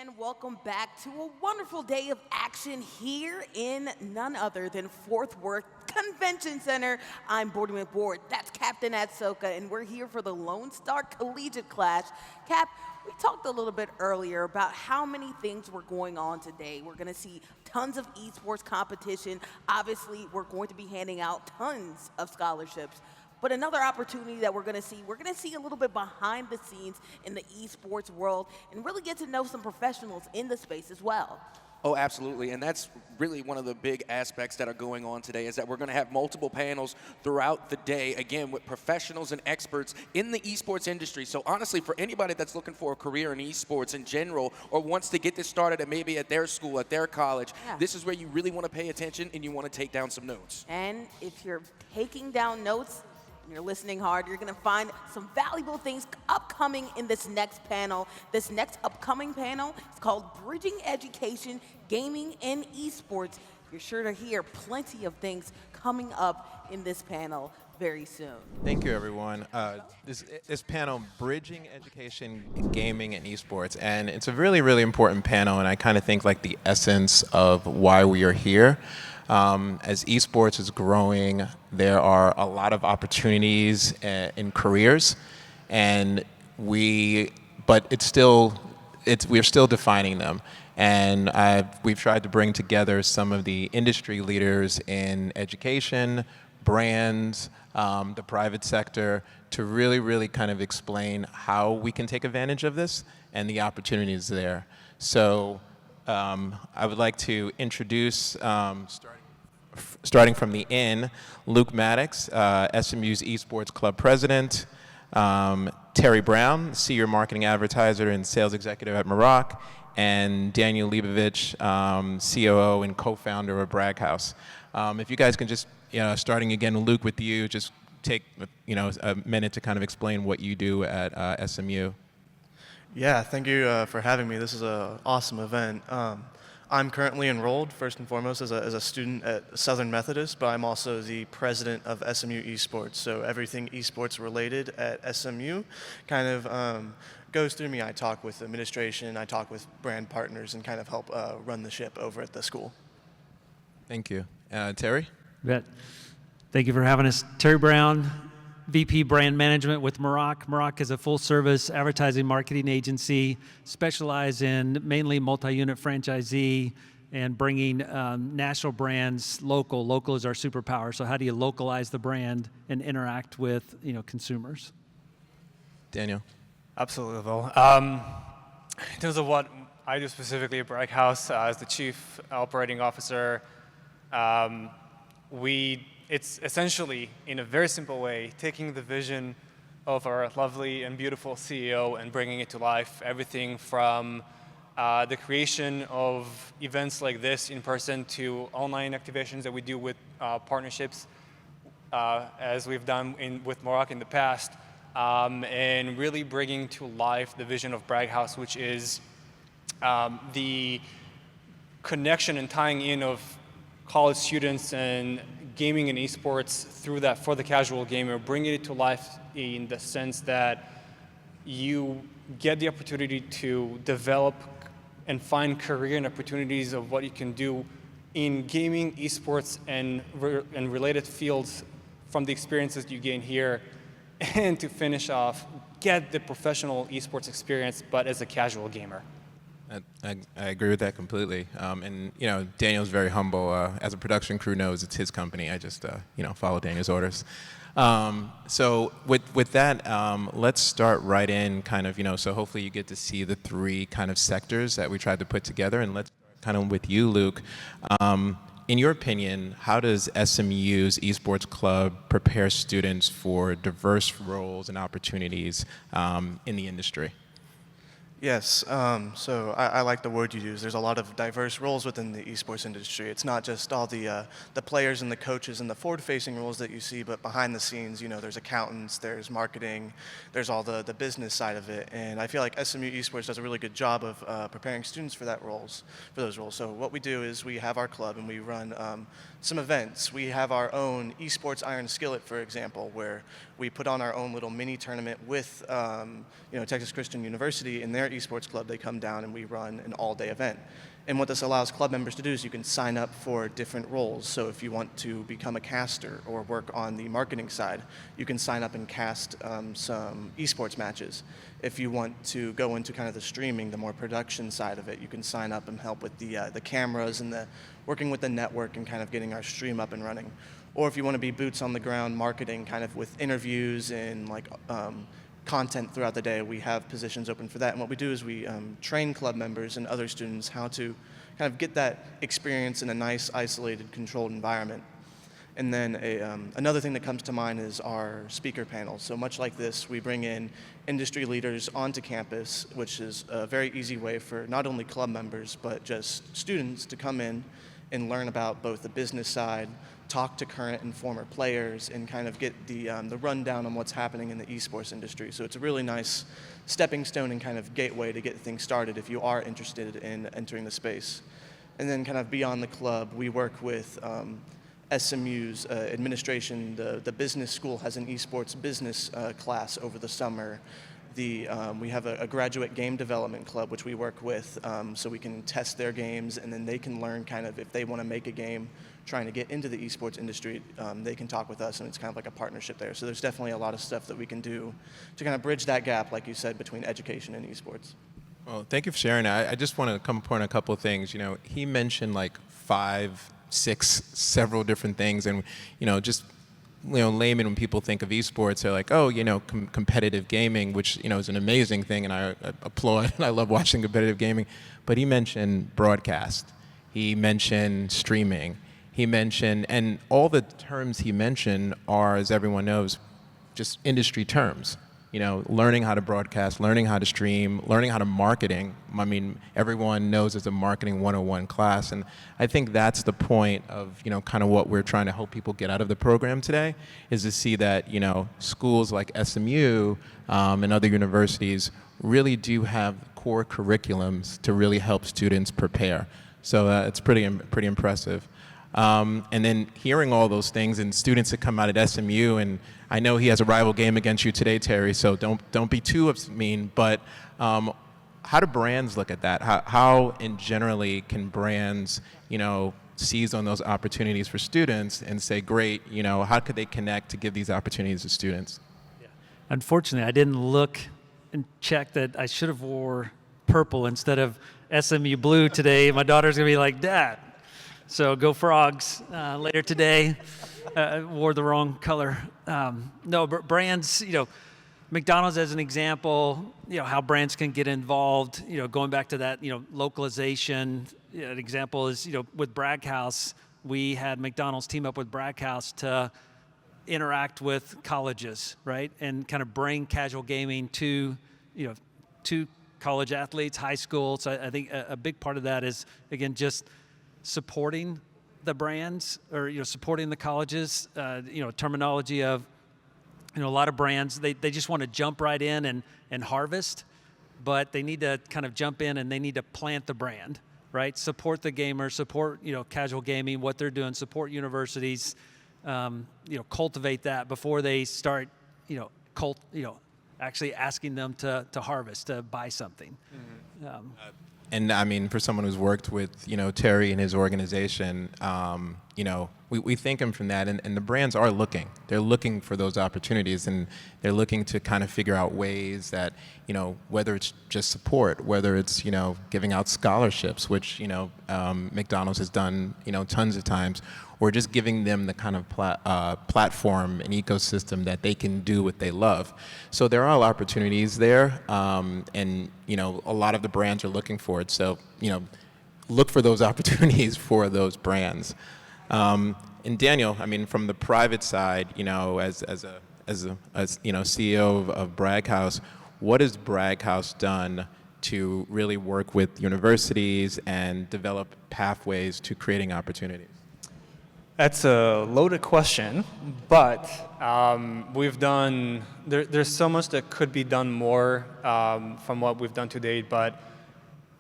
And welcome back to a wonderful day of action here in none other than Fort Worth Convention Center. I'm Bordy McBoard, that's Captain Atsoka, and we're here for the Lonestar Collegiate Clash. Cap, we talked a little bit earlier about how many things were going on today. We're gonna see tons of esports competition. Obviously, we're going to be handing out tons of scholarships. But another opportunity that we're gonna see a little bit behind the scenes in the esports world and really get to know some professionals in the space as well. Oh, absolutely, and that's really one of the big aspects that are going on today is that we're going to have multiple panels throughout the day, again, with professionals and experts in the esports industry. So honestly, for anybody that's looking for a career in esports in general or wants to get this started maybe at their school, at their college, this is where you really want to pay attention and you want to take down some notes. And if you're taking down notes, you're listening hard, you're gonna find some valuable things upcoming in this next panel. This next upcoming panel is called Bridging Education, Gaming, and Esports. You're sure to hear plenty of things coming up in this panel very soon. Thank you, everyone. This panel, Bridging Education, Gaming, and Esports, and it's a really, really important panel, and I kind of think like the essence of why we are here. As esports is growing, there are a lot of opportunities in careers, and we're still defining them. And we've tried to bring together some of the industry leaders in education, brands, the private sector, to really, really kind of explain how we can take advantage of this and the opportunities there. So I would like to introduce, starting from the inn, Luke Maddox, SMU's Esports Club President, Terry Brown, Senior Marketing Advertiser and Sales Executive at Moroc, and Daniel Lieovich, COO and co-founder of Bragg House. If you guys can just, starting again, Luke, with you, just take a minute to kind of explain what you do at SMU. Yeah, thank you for having me. This is an awesome event. I'm currently enrolled, first and foremost, as a student at Southern Methodist, but I'm also the president of SMU Esports. So everything esports related at SMU kind of goes through me. I talk with administration, I talk with brand partners, and kind of help run the ship over at the school. Thank you. Terry? Thank you for having us. Terry Brown, VP Brand Management with Moroc. Moroc is a full-service advertising marketing agency, specialized in mainly multi-unit franchisee and bringing national brands local. Local is our superpower. So how do you localize the brand and interact with consumers? Daniel? Absolutely, Will. In terms of what I do specifically at Bragg House as the Chief Operating Officer, it's essentially, in a very simple way, taking the vision of our lovely and beautiful CEO and bringing it to life. Everything from the creation of events like this in person to online activations that we do with partnerships, as we've done with Moroc in the past, and really bringing to life the vision of Bragg House, which is the connection and tying in of college students and gaming and esports through that for the casual gamer, bringing it to life in the sense that you get the opportunity to develop and find career and opportunities of what you can do in gaming, esports, and related fields from the experiences you gain here, and to finish off, get the professional esports experience, but as a casual gamer. I agree with that completely. And Daniel's very humble. As a production crew knows, it's his company. I just follow Daniel's orders. So with that, let's start right in kind of, so hopefully you get to see the three kind of sectors that we tried to put together. And let's start kind of with you, Luke. In your opinion, how does SMU's Esports Club prepare students for diverse roles and opportunities in the industry? Yes, so I like the word you use. There's a lot of diverse roles within the esports industry. It's not just all the players and the coaches and the forward-facing roles that you see, but behind the scenes, there's accountants, there's marketing, there's all the business side of it. And I feel like SMU Esports does a really good job of preparing students for those roles. So what we do is we have our club and we run some events. We have our own Esports Iron Skillet, for example, where we put on our own little mini tournament with Texas Christian University in their our esports club, they come down and we run an all-day event. And what this allows club members to do is you can sign up for different roles. So if you want to become a caster or work on the marketing side, you can sign up and cast some esports matches. If you want to go into kind of the streaming, the more production side of it, you can sign up and help with the cameras and the working with the network and kind of getting our stream up and running. Or if you want to be boots on the ground marketing, kind of with interviews and like content throughout the day, we have positions open for that. And what we do is we train club members and other students how to kind of get that experience in a nice, isolated, controlled environment. And then another thing that comes to mind is our speaker panel. So much like this, we bring in industry leaders onto campus, which is a very easy way for not only club members, but just students to come in and learn about both the business side, talk to current and former players, and kind of get the rundown on what's happening in the esports industry. So it's a really nice stepping stone and kind of gateway to get things started if you are interested in entering the space. And then kind of beyond the club, we work with SMU's administration. The business school has an esports business class over the summer. We have a graduate game development club, which we work with, so we can test their games, and then they can learn kind of if they want to make a game trying to get into the esports industry, they can talk with us, and it's kind of like a partnership there. So there's definitely a lot of stuff that we can do to kind of bridge that gap, like you said, between education and esports. Well, thank you for sharing that. I just want to come point a couple of things. He mentioned like 5, 6, several different things, and just layman, when people think of esports, they're like, oh, competitive gaming, which is an amazing thing, and I applaud and I love watching competitive gaming. But he mentioned broadcast, he mentioned streaming, he mentioned, and all the terms he mentioned are, as everyone knows, just industry terms. Learning how to broadcast, learning how to stream, learning how to marketing. I mean, everyone knows it's a marketing 101 class, and I think that's the point of, kind of what we're trying to help people get out of the program today, is to see that, schools like SMU and other universities really do have core curriculums to really help students prepare. So it's pretty impressive. And then hearing all those things, and students that come out at SMU, and I know he has a rival game against you today, Terry, so don't be too mean, but how do brands look at that? How in generally can brands, seize on those opportunities for students and say, great, how could they connect to give these opportunities to students? Yeah. Unfortunately, I didn't look and check that I should have wore purple instead of SMU blue today. My daughter's going to be like, Dad. So go Frogs later today. Wore the wrong color. No, but brands, McDonald's as an example, how brands can get involved, going back to that, localization. An example is, with Bragg House, we had McDonald's team up with Bragg House to interact with colleges, right? And kind of bring casual gaming to college athletes, high school. So I think a big part of that is, again, just supporting the brands, or supporting the colleges. Terminology of a lot of brands, they just want to jump right in and harvest, but they need to kind of jump in and they need to plant the brand, right? Support the gamers, support casual gaming, what they're doing, support universities, cultivate that before they start actually asking them to harvest, to buy something. Mm-hmm. And I mean, for someone who's worked with, Terry and his organization, we thank him from that. And the brands are looking. They're looking for those opportunities, and they're looking to kind of figure out ways that, whether it's just support, whether it's, giving out scholarships, which, McDonald's has done, tons of times, or just giving them the kind of platform and ecosystem that they can do what they love. So there are opportunities there, and a lot of the brands are looking for it. So look for those opportunities for those brands. And Daniel, I mean, from the private side, as CEO of Bragg House, what has Bragg House done to really work with universities and develop pathways to creating opportunities? That's a loaded question, but we've done, there's so much that could be done more from what we've done to date, but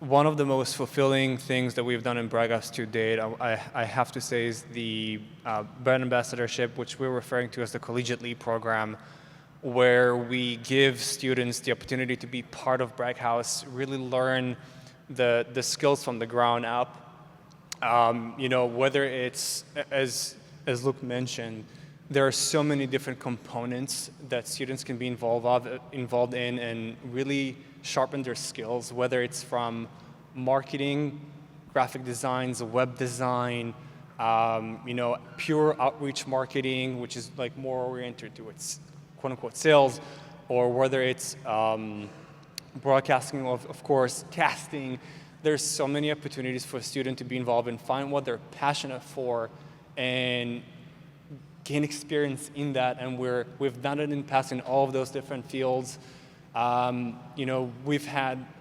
one of the most fulfilling things that we've done in Bragg House to date, I have to say, is the brand ambassadorship, which we're referring to as the Collegiate League program, where we give students the opportunity to be part of Braghouse, really learn the skills from the ground up. Whether it's, as Luke mentioned, there are so many different components that students can be involved in and really sharpen their skills, whether it's from marketing, graphic designs, web design, pure outreach marketing, which is like more oriented towards quote unquote sales, or whether it's broadcasting, of course, casting. There's so many opportunities for a student to be involved and find what they're passionate for and gain experience in that. And we've done it in the past in all of those different fields. We've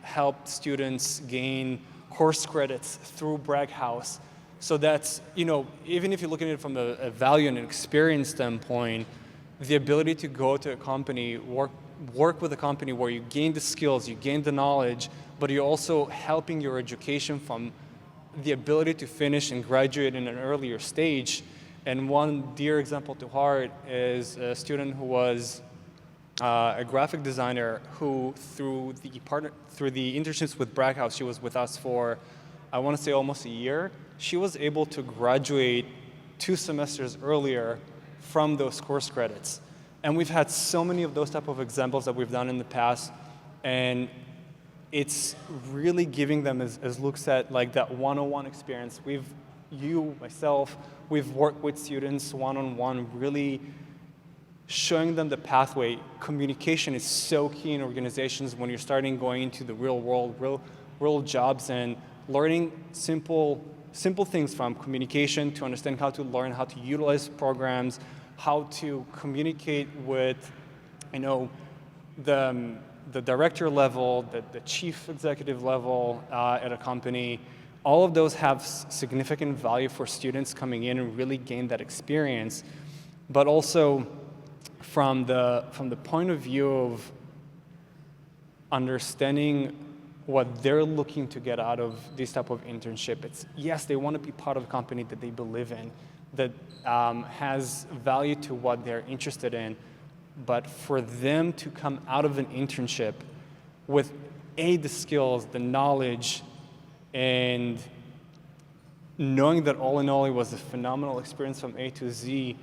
helped students gain course credits through Braghouse. So that's, even if you're looking at it from a value and an experience standpoint, the ability to go to a company, work with a company where you gain the skills, you gain the knowledge, but you're also helping your education from the ability to finish and graduate in an earlier stage. And one dear example to heart is a student who was a graphic designer who, through the internships with Braghouse, she was with us for, I want to say, almost a year. She was able to graduate 2 semesters earlier from those course credits. And we've had so many of those type of examples that we've done in the past, and it's really giving them, as Luke said, like that one-on-one experience. Myself, we've worked with students one-on-one, really showing them the pathway. Communication is so key in organizations when you're starting going into the real world, real jobs, and learning simple things from communication to understand how to learn how to utilize programs, how to communicate with, the director level, the chief executive level at a company. All of those have significant value for students coming in and really gain that experience. But also from the point of view of understanding what they're looking to get out of this type of internship, it's yes, they want to be part of a company that they believe in, that has value to what they're interested in. But for them to come out of an internship with the skills, the knowledge, and knowing that all in all it was a phenomenal experience from A to Z,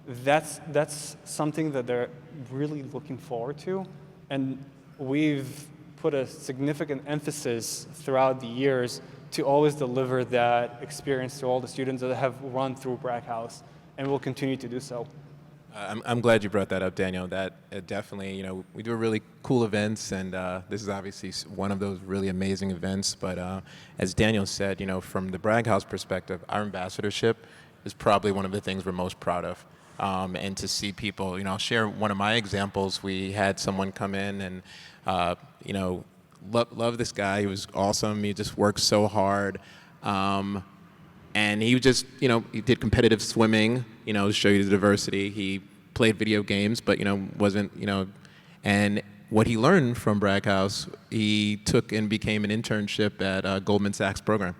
that's something that they're really looking forward to. And we've put a significant emphasis throughout the years to always deliver that experience to all the students that have run through Braghouse, and we'll continue to do so. I'm glad you brought that up, Daniel. That definitely, we do really cool events, and this is obviously one of those really amazing events. But as Daniel said, from the Braghouse perspective, our ambassadorship is probably one of the things we're most proud of. And to see people, I'll share one of my examples. We had someone come in and, love this guy. He was awesome. He just worked so hard. And he just, he did competitive swimming, to show you the diversity. He played video games, but, wasn't, and what he learned from Braghouse, he took and became an internship at Goldman Sachs program.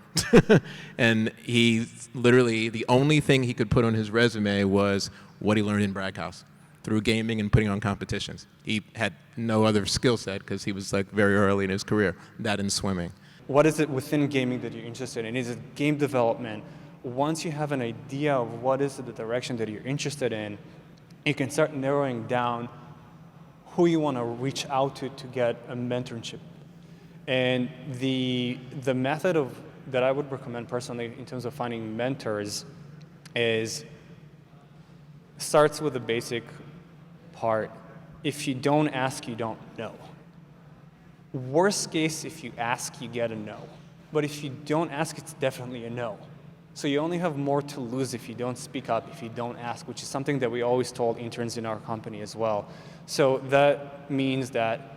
And he literally, the only thing he could put on his resume was what he learned in Braghouse through gaming and putting on competitions. He had no other skill set because he was like very early in his career, that in swimming. What is it within gaming that you're interested in? Is it game development? Once you have an idea of what is the direction that you're interested in, you can start narrowing down who you want to reach out to get a mentorship. And the method that I would recommend personally in terms of finding mentors starts with the basic part. If you don't ask, you don't know. Worst case, if you ask, you get a no. But if you don't ask, it's definitely a no. So you only have more to lose if you don't speak up, if you don't ask, which is something that we always told interns in our company as well. So that means that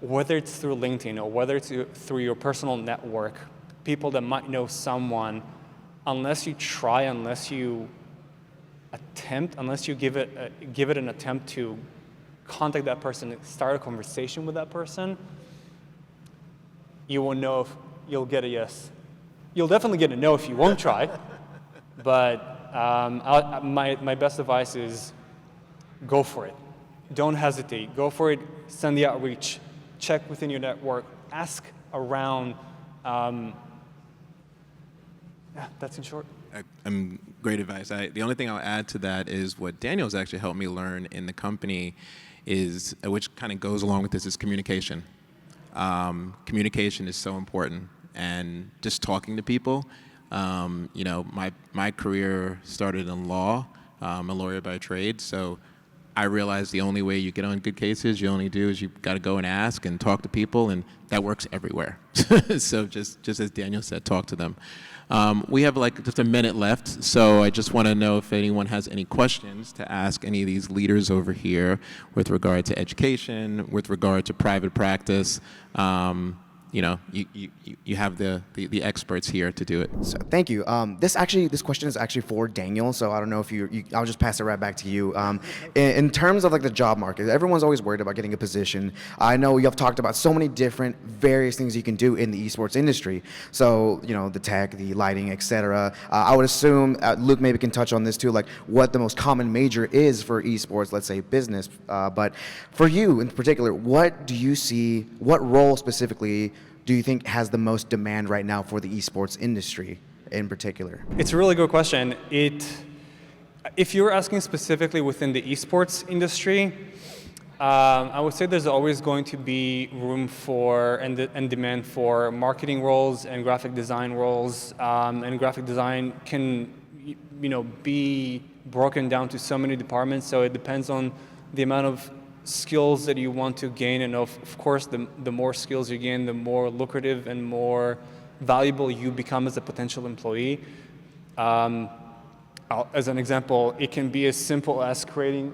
whether it's through LinkedIn or whether it's through your personal network, people that might know someone, unless you try, unless you attempt, unless you give it an attempt to contact that person, start a conversation with that person, you won't know if you'll get a yes. You'll definitely get a no if you won't try, but my best advice is go for it. don't hesitate. Go for it. Send the outreach. Check within your network. Ask around. Yeah, that's in short. Great advice. The only thing I'll add to that is what Daniel's actually helped me learn in the company is, which kind of goes along with this, is communication. Communication is so important, and just talking to people. You know, my career started in law. I'm a lawyer by trade, so I realized the only way you get on good cases, you got to go and ask and talk to people, and that works everywhere. So just as Daniel said, talk to them. We have like just a minute left, so I just want to know if anyone has any questions to ask any of these leaders over here with regard to education, with regard to private practice. You know, you have the experts here to do it. So thank you. This question is actually for Daniel. So I don't know if I'll just pass it right back to you. In terms of like the job market, everyone's always worried about getting a position. I know you have talked about so many different various things you can do in the esports industry. So you know, the tech, the lighting, etc. I would assume Luke maybe can touch on this too, like what the most common major is for esports. Let's say business. But for you in particular, what do you see? What role specifically do you think has the most demand right now for the esports industry in particular? It's a really good question. If you're asking specifically within the esports industry, I would say there's always going to be room for and demand for marketing roles and graphic design roles. And graphic design can, you know, be broken down to so many departments. So it depends on the amount of skills that you want to gain, and of course the more skills you gain, the more lucrative and more valuable you become as a potential employee. As an example, it can be as simple as creating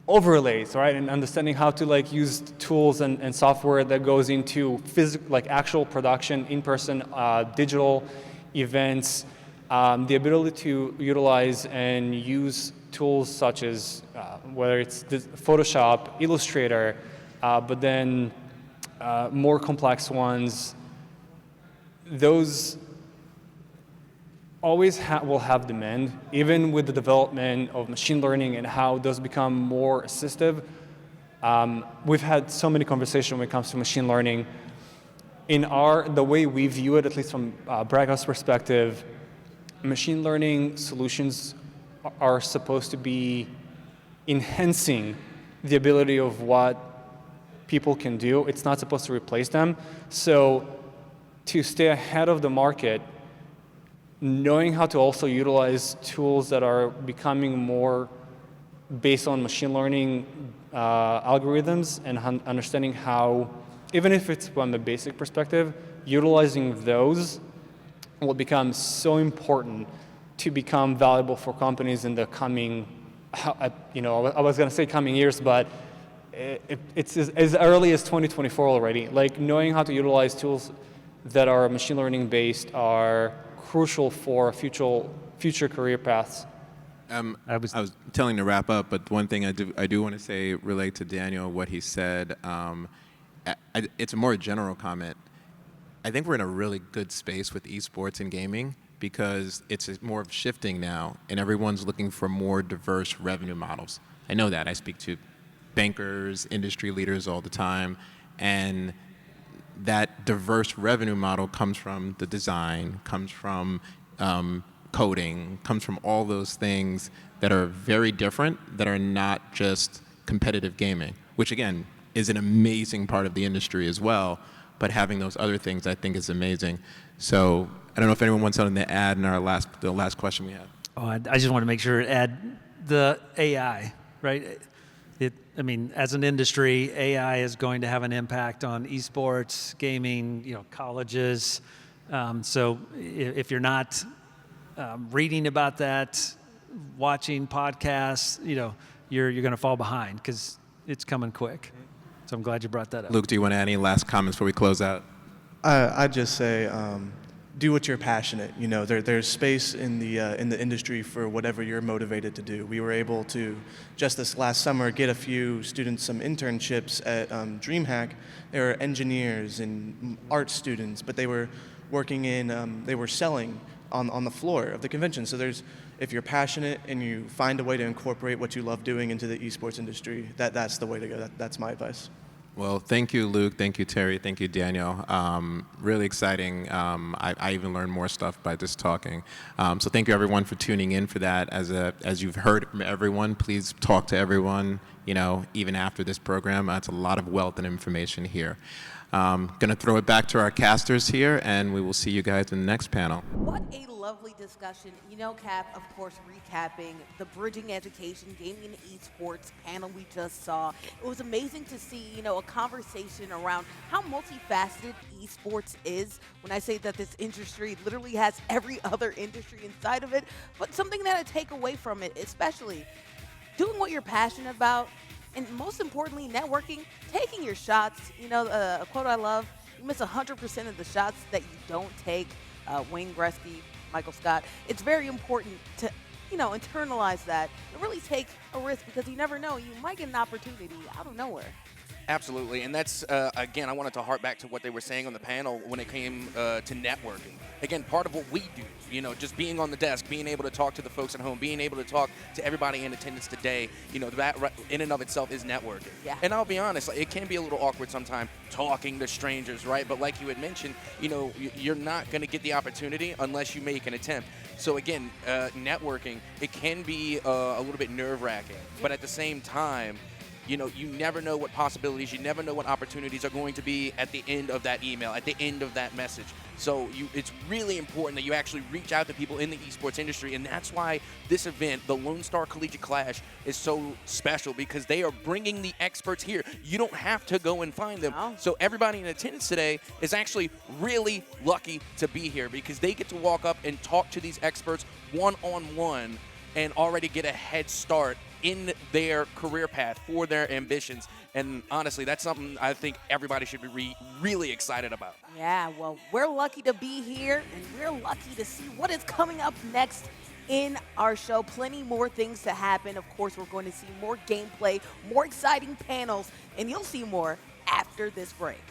overlays, right, and understanding how to like use tools and software that goes into like actual production, in-person, digital events, the ability to utilize and use tools such as whether it's Photoshop, Illustrator, but then more complex ones. Those always will have demand, even with the development of machine learning and how those become more assistive. We've had so many conversations when it comes to machine learning. The way we view it, at least from Brago's perspective, machine learning solutions are supposed to be enhancing the ability of what people can do. It's not supposed to replace them. So to stay ahead of the market, knowing how to also utilize tools that are becoming more based on machine learning algorithms, and understanding how, even if it's from the basic perspective, utilizing those will become so important to become valuable for companies in the coming, you know, I was going to say coming years, but it's as early as 2024 already. Like knowing how to utilize tools that are machine learning based are crucial for future career paths. I was telling to wrap up, but one thing I do want to say relate to Daniel, what he said. It's a more general comment. I think we're in a really good space with esports and gaming because it's more of shifting now, and everyone's looking for more diverse revenue models. I know that. I speak to bankers, industry leaders all the time, and that diverse revenue model comes from the design, comes from coding, comes from all those things that are very different, that are not just competitive gaming, which again is an amazing part of the industry as well, but having those other things I think is amazing. So I don't know if anyone wants something to add in the last question we had. Oh, I just want to make sure to add the AI, right? I mean, as an industry, AI is going to have an impact on esports, gaming, you know, colleges. So if you're not reading about that, watching podcasts, you know, you're going to fall behind because it's coming quick. So I'm glad you brought that up. Luke, do you want to add any last comments before we close out? I'd just say, do what you're passionate. You know, there's space in the industry for whatever you're motivated to do. We were able to, just this last summer, get a few students some internships at DreamHack. They were engineers and art students, but they were working in, they were selling on the floor of the convention. So if you're passionate and you find a way to incorporate what you love doing into the esports industry, that's the way to go. That's my advice. Well, thank you, Luke. Thank you, Terry. Thank you, Daniel. Really exciting. I even learned more stuff by just talking. So thank you, everyone, for tuning in for that. As you've heard from everyone, please talk to everyone, even after this program. It's a lot of wealth and information here. Going to throw it back to our casters here, and we will see you guys in the next panel. What a lovely discussion. Cap, of course, recapping the Bridging Education, Gaming and Esports panel we just saw. It was amazing to see, a conversation around how multifaceted esports is. When I say that this industry literally has every other industry inside of it, but something that I take away from it, especially doing what you're passionate about, and most importantly, networking, taking your shots. A quote I love, you miss 100% of the shots that you don't take. Wayne Gretzky, Michael Scott. It's very important to, internalize that and really take a risk, because you never know. You might get an opportunity out of nowhere. Absolutely, and that's, again, I wanted to harp back to what they were saying on the panel when it came to networking. Again, part of what we do, just being on the desk, being able to talk to the folks at home, being able to talk to everybody in attendance today, that in and of itself is networking. Yeah. And I'll be honest, it can be a little awkward sometimes talking to strangers, right? But like you had mentioned, you're not going to get the opportunity unless you make an attempt. So again, networking, it can be a little bit nerve-wracking, but at the same time, you never know what possibilities, you never know what opportunities are going to be at the end of that email, at the end of that message. So it's really important that you actually reach out to people in the esports industry, and that's why this event, the Lonestar Collegiate Clash, is so special, because they are bringing the experts here. You don't have to go and find them. No. So everybody in attendance today is actually really lucky to be here, because they get to walk up and talk to these experts one-on-one and already get a head start in their career path for their ambitions. And honestly, that's something I think everybody should be really excited about. Yeah, well, we're lucky to be here, and we're lucky to see what is coming up next in our show. Plenty more things to happen. Of course, we're going to see more gameplay, more exciting panels, and you'll see more after this break.